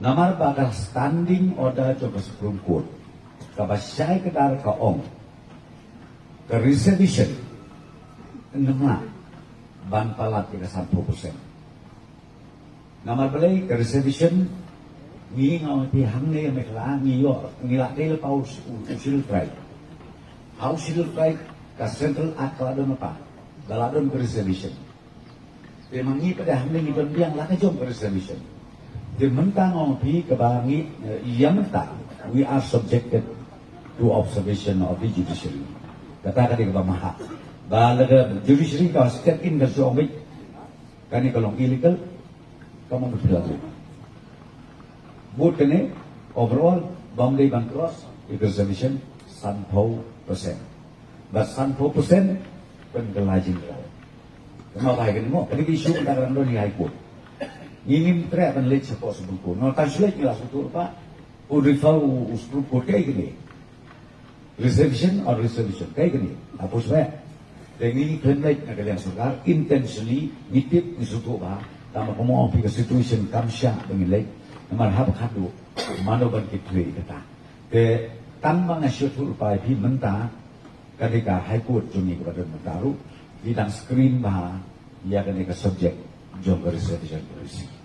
Nomor bakal standing order cho ke Supreme Court. Kabasyay kedar ka ong. Ke reservation. Nama ban palat ke 10%. Nomor balay ke reservation ngi ngau ti hang ne me kla ngi yo ngi la de pa usil try. Usil try ka central akladon pa. Daladon ke reservation. Demangi pada hang ne ngi don biang la ka jom ke reservation. Di mentang orang pi kebangi ia mentang we are subjected to observation of the judiciary. Kata kata keban maha. Balaga judiciary kau step in ke suami. Kani kalau illegal kamu berperilaku. Buat kene overall Bombay Bank Cross reservation 100%. But 100% pengelajin kau. Kenapa kayak gini mo? Kini isu kita kan doni high court. Ingin teriak dan late support sebelum no translate nggak suatu apa udah usul kayak gini reservation or reservation kayak gini apa sebab dan ini translate nak kalian surga intentionally nitip usul apa tambah kamu ambil situation kamsya dengan late nomor hab kado mana ban kita kata ke tambah nasihat upaya pi mentah ketika high court juni kepada mentaru di dalam screen bah ia ketika subjek jom reservation polisi.